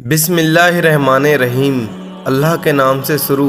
बिस्मिल्लाहिर्रहमानिर्रहीम। अल्लाह के नाम से शुरू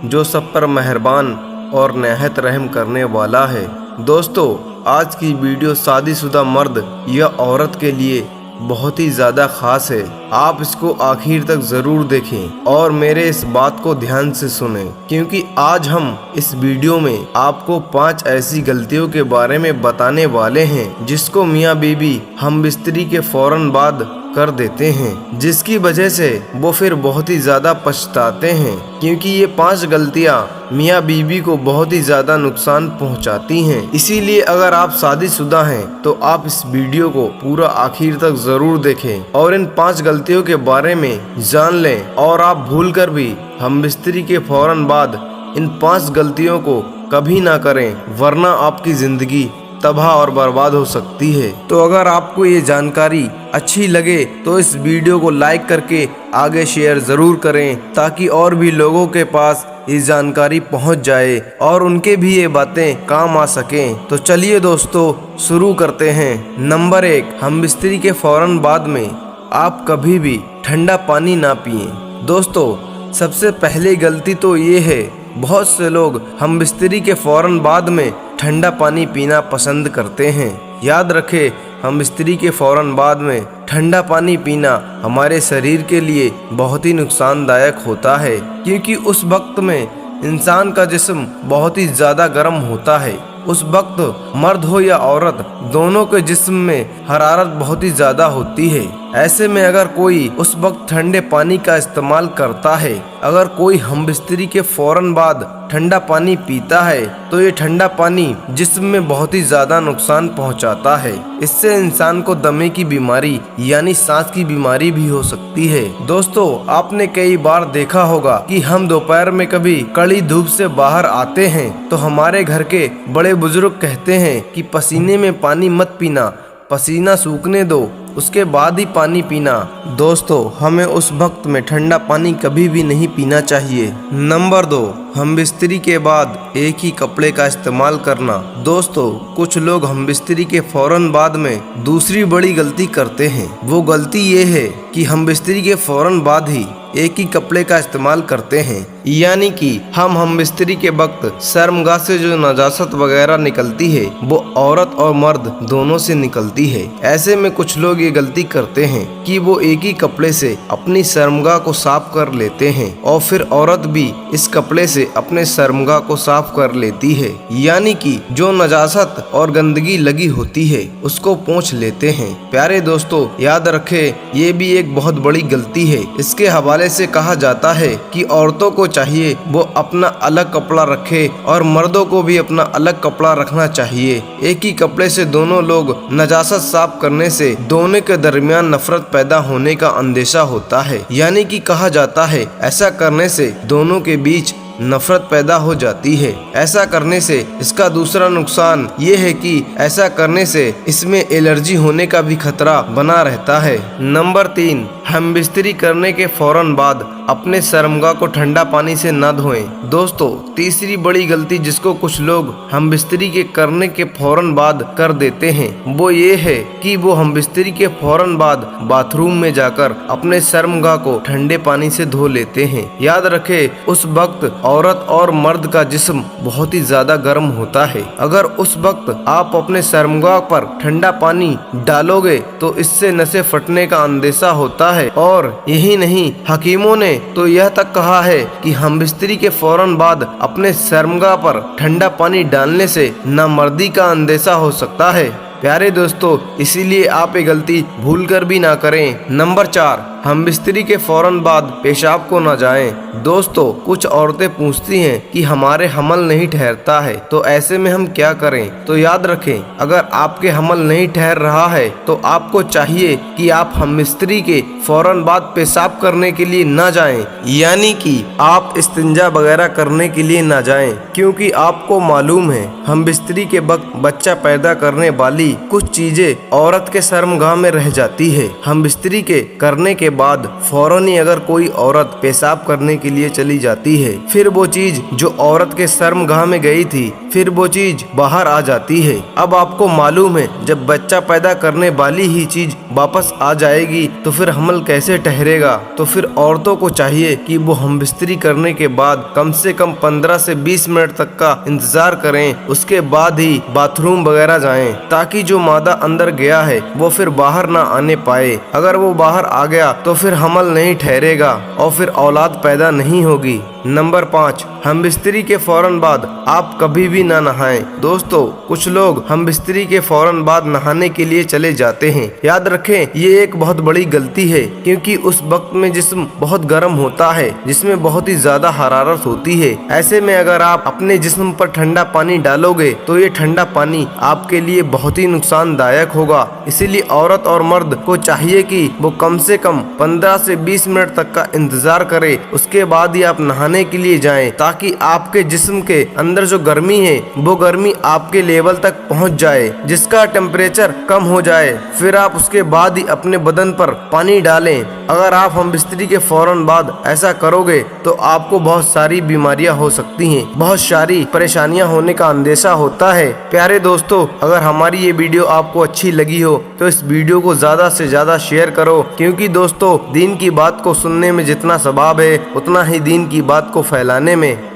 जो सब पर मेहरबान और नहायत रहम करने वाला है। दोस्तों, आज की वीडियो शादीशुदा मर्द या औरत के लिए बहुत ही ज़्यादा ख़ास है। आप इसको आखिर तक ज़रूर देखें और मेरे इस बात को ध्यान से सुनें, क्योंकि आज हम इस वीडियो में आपको 5 ऐसी गलतियों के बारे में बताने वाले हैं जिसको मियाँ बीवी हम बिस्तरी के फ़ौरन बाद कर देते हैं, जिसकी वजह से वो फिर बहुत ही ज़्यादा पछताते हैं, क्योंकि ये 5 गलतियाँ मियाँ बीवी को बहुत ही ज़्यादा नुकसान पहुँचाती हैं। इसीलिए अगर आप शादीशुदा हैं तो आप इस वीडियो को पूरा आखिर तक ज़रूर देखें और इन 5 गलतियों के बारे में जान लें। और आप भूल कर भी हम बिस्तरी के फ़ौरन बाद इन 5 गलतियों को कभी ना करें, वरना आपकी ज़िंदगी तबाह और बर्बाद हो सकती है। तो अगर आपको ये जानकारी अच्छी लगे तो इस वीडियो को लाइक करके आगे शेयर ज़रूर करें, ताकि और भी लोगों के पास ये जानकारी पहुंच जाए और उनके भी ये बातें काम आ सकें। तो चलिए दोस्तों, शुरू करते हैं। नंबर 1, हम बिस्तरी के फ़ौरन बाद में आप कभी भी ठंडा पानी ना पिएं। दोस्तों, सबसे पहली गलती तो ये है, बहुत से लोग हम बिस्तरी के फ़ौरन बाद में ठंडा पानी पीना पसंद करते हैं। याद रखें, हम बिस्तरी के फ़ौरन बाद में ठंडा पानी पीना हमारे शरीर के लिए बहुत ही नुकसानदायक होता है, क्योंकि उस वक्त में इंसान का जिस्म बहुत ही ज़्यादा गर्म होता है। उस वक्त मर्द हो या औरत, दोनों के जिस्म में हरारत बहुत ही ज़्यादा होती है। ऐसे में अगर कोई उस वक्त ठंडे पानी का इस्तेमाल करता है, अगर कोई हम बिस्तरी के फ़ौरन बाद ठंडा पानी पीता है, तो ये ठंडा पानी जिस्म में बहुत ही ज़्यादा नुकसान पहुंचाता है। इससे इंसान को दमे की बीमारी यानी सांस की बीमारी भी हो सकती है। दोस्तों, आपने कई बार देखा होगा कि हम दोपहर में कभी कड़ी धूप से बाहर आते हैं तो हमारे घर के बड़े बुजुर्ग कहते हैं कि पसीने में पानी मत पीना, पसीना सूखने दो, उसके बाद ही पानी पीना। दोस्तों, हमें उस वक्त में ठंडा पानी कभी भी नहीं पीना चाहिए। नंबर 2, हम बिस्तरी के बाद एक ही कपड़े का इस्तेमाल करना। दोस्तों, कुछ लोग हम बिस्तरी के फ़ौरन बाद में दूसरी बड़ी गलती करते हैं। वो गलती ये है कि हम बिस्तरी के फ़ौरन बाद ही एक ही कपड़े का इस्तेमाल करते हैं, यानी कि हम बिस्तरी के वक्त शर्मगाह से जो नजासत वगैरह निकलती है वो औरत और मर्द दोनों से निकलती है। ऐसे में कुछ लोग ये गलती करते हैं कि वो एक ही कपड़े से अपनी शर्मगाह को साफ कर लेते हैं और फिर औरत भी इस कपड़े से अपने शर्मगाह को साफ कर लेती है, यानी कि जो नजासत और गंदगी लगी होती है उसको पोंछ लेते हैं। प्यारे दोस्तों, याद रखें, ये भी एक बहुत बड़ी गलती है। इसके हवाले से कहा जाता है कि औरतों को चाहिए वो अपना अलग कपड़ा रखे और मर्दों को भी अपना अलग कपड़ा रखना चाहिए। एक ही कपड़े से दोनों लोग नजासत साफ करने से दोनों के दरमियान नफरत पैदा होने का अंदेशा होता है, यानी कि कहा जाता है ऐसा करने से दोनों के बीच नफरत पैदा हो जाती है। ऐसा करने से इसका दूसरा नुकसान ये है कि ऐसा करने से इसमें एलर्जी होने का भी खतरा बना रहता है। नंबर 3, हम बिस्तरी करने के फ़ौरन बाद अपने शर्मगाह को ठंडा पानी से न धोएं। दोस्तों, तीसरी बड़ी गलती जिसको कुछ लोग हम बिस्तरी के करने के फ़ौरन बाद कर देते हैं वो ये है कि वो हम बिस्तरी के फ़ौरन बाद बाथरूम में जाकर अपने शर्मगाह को ठंडे पानी से धो लेते हैं। याद रखें, उस वक्त औरत और मर्द का जिस्म बहुत ही ज्यादा गर्म होता है। अगर उस वक्त आप अपने शर्मगाह पर ठंडा पानी डालोगे तो इससे नसें फटने का अंदेशा होता है। और यही नहीं, हकीमों ने तो यह तक कहा है कि हम बिस्तरी के फ़ौरन बाद अपने शर्मगाह पर ठंडा पानी डालने से नामर्दी का अंदेशा हो सकता है। प्यारे दोस्तों, इसीलिए आप ये गलती भूल कर भी ना करें। नंबर 4, हम बिस्तरी के फ़ौरन बाद पेशाब को न जाएं। दोस्तों, कुछ औरतें पूछती हैं कि हमारे हमल नहीं ठहरता है, तो ऐसे में हम क्या करें? तो याद रखें, अगर आपके हमल नहीं ठहर रहा है तो आपको चाहिए कि आप हम बिस्तरी के फ़ौरन बाद पेशाब करने के लिए न जाएं, यानी कि आप इस्तिंजा वगैरह करने के लिए न जाएं, क्योंकि आपको मालूम है हम बिस्तरी के वक्त बच्चा पैदा करने वाली कुछ चीजें औरत के शर्मगाह में रह जाती है। हम बिस्तरी के करने के बाद फौरन ही अगर कोई औरत पेशाब करने के लिए चली जाती है, फिर वो चीज जो औरत के शर्मगाह में गई थी फिर वो चीज बाहर आ जाती है। अब आपको मालूम है जब बच्चा पैदा करने वाली ही चीज वापस आ जाएगी तो फिर हमल कैसे ठहरेगा। तो फिर औरतों को चाहिए कि वो हमबिस्तरी करने के बाद कम से कम 15 से 20 मिनट तक का इंतजार करें, उसके बाद ही बाथरूम वगैरह जाएं, ताकि जो मादा अंदर गया है वो फिर बाहर ना आने पाए। अगर वो बाहर आ गया तो फिर हमल नहीं ठहरेगा और फिर औलाद पैदा नहीं होगी। नंबर 5, हमबिस्तरी के फौरन बाद आप कभी भी ना नहाएं। दोस्तों कुछ लोग हमबिस्तरी के फौरन बाद नहाने के लिए चले जाते हैं। याद रखें ये एक बहुत बड़ी गलती है, क्योंकि उस वक्त में जिस्म बहुत गर्म होता है, जिसमें बहुत ही ज्यादा हरारत होती है। ऐसे में अगर आप अपने जिस्म पर ठंडा पानी डालोगे तो ये ठंडा पानी आपके लिए बहुत ही नुकसानदायक होगा। इसीलिए औरत और मर्द को चाहिए कि वो कम से कम 15 से 20 मिनट तक का इंतजार करे, उसके बाद ही आप नहाने के लिए जाएं, ताकि आपके जिस्म के अंदर जो गर्मी है वो गर्मी आपके लेवल तक पहुंच जाए, जिसका टेम्परेचर कम हो जाए। फिर आप उसके बाद ही अपने बदन पर पानी डालें। अगर आप हमबिस्तरी के फौरन बाद ऐसा करोगे तो आपको बहुत सारी बीमारियां हो सकती हैं, बहुत सारी परेशानियां होने का अंदेशा होता है। प्यारे दोस्तों अगर हमारी ये वीडियो आपको अच्छी लगी हो तो इस वीडियो को ज्यादा से ज्यादा शेयर करो, क्योंकि दोस्तों दीन की बात को सुनने में जितना सवाब है उतना ही दीन की बात को फैलाने में